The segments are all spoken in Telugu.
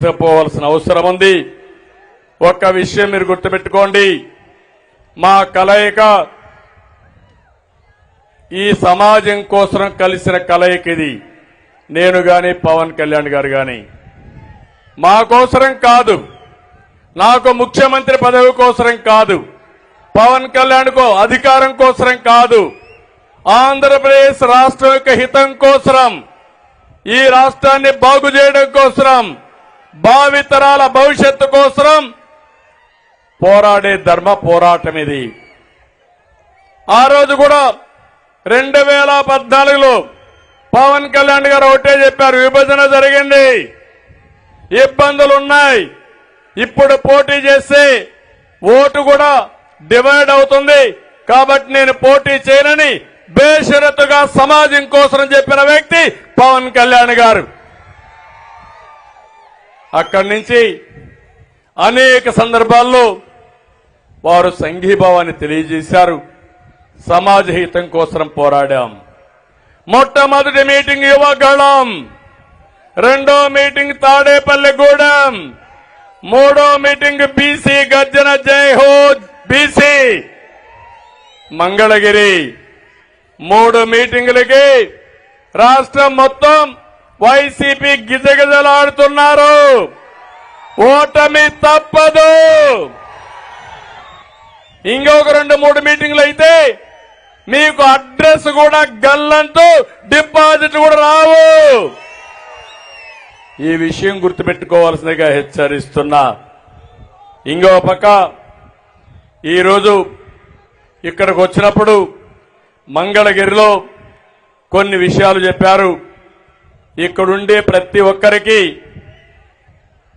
పోవాల్సిన అవసరం ఉంది. ఒక్క విషయం మీరు గుర్తుపెట్టుకోండి, మా కలయిక ఈ సమాజం కోసం కలిసిన కలయిక ఇది. నేను గాని పవన్ కళ్యాణ్ గారు గాని మా కోసరం కాదు, నాకు ముఖ్యమంత్రి పదవి కోసరం కాదు, పవన్ కళ్యాణ్ కో అధికారం కోసరం కాదు, ఆంధ్రప్రదేశ్ రాష్ట్రం యొక్క హితం కోసరం, ఈ రాష్ట్రాన్ని బాగు చేయడం కోసరం, భావితరాల భవిష్యత్తు కోసరం పోరాడే ధర్మ పోరాటం ఇది. ఆ రోజు కూడా 2014లో పవన్ కళ్యాణ్ గారు ఒకటే చెప్పారు, విభజన జరిగింది, ఇబ్బందులున్నాయి, ఇప్పుడు పోటీ చేస్తే ఓటు కూడా డివైడ్ అవుతుంది, కాబట్టి నేను పోటీ చేయనని బేషరతుగా సమాజం కోసం చెప్పిన వ్యక్తి పవన్ కళ్యాణ్ గారు. అక్కడి నుంచి అనేక సందర్భాల్లో వారు సంఘీభావాన్ని తెలియజేశారు. సమాజ హితం కోసం పోరాడాం. మొట్టమొదటి మీటింగ్ యువగళం, రెండో మీటింగ్ తాడేపల్లిగూడెం, మూడో మీటింగ్ బీసీ గర్జన జై హో బీసీ మంగళగిరి. 3 మీటింగులకి రాష్ట్రం మొత్తం వైసీపీ గిజగిజలాడుతున్నారు. ఓటమి తప్పదు. ఇంకొక 2-3 మీటింగులు అయితే మీకు అడ్రస్ కూడా గల్లంటూ డిపాజిట్ కూడా రావు. ఈ విషయం గుర్తుపెట్టుకోవాల్సిందిగా హెచ్చరిస్తున్నా. ఇంకో పక్క ఈరోజు ఇక్కడికి వచ్చినప్పుడు మంగళగిరిలో కొన్ని విషయాలు చెప్పారు. ఇక్కడుండే ప్రతి ఒక్కరికి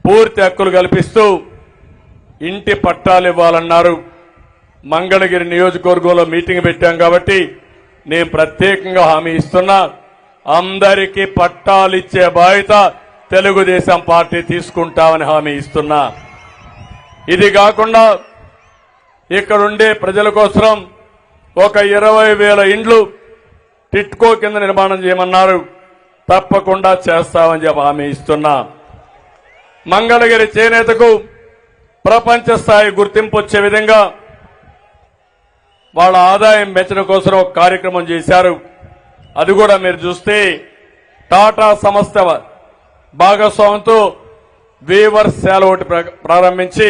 పూర్తి హక్కులు కల్పిస్తూ ఇంటి పట్టాలు ఇవ్వాలన్నారు. మంగళగిరి నియోజకవర్గంలో మీటింగ్ పెట్టాం కాబట్టి నేను ప్రత్యేకంగా హామీ ఇస్తున్నా, అందరికీ పట్టాలిచ్చే బాధ్యత తెలుగుదేశం పార్టీ తీసుకుంటామని హామీ ఇస్తున్నా. ఇది కాకుండా ఇక్కడుండే ప్రజల కోసం ఒక 20,000 ఇండ్లు టిట్కో కింద నిర్మాణం చేయమన్నారు. తప్పకుండా చేస్తామని చెప్పి హామీ ఇస్తున్నా. మంగళగిరి చేనేతకు ప్రపంచ స్థాయి గుర్తింపు వచ్చే విధంగా వాళ్ళ ఆదాయం పెంచడం కోసం ఒక కార్యక్రమం చేశారు. అది కూడా మీరు చూస్తే టాటా సంస్థ భాగస్వామ్యంతో వీవర్స్ శాల ఒకటి ప్రారంభించి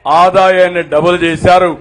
ఆదాయాన్ని డబుల్ చేశారు.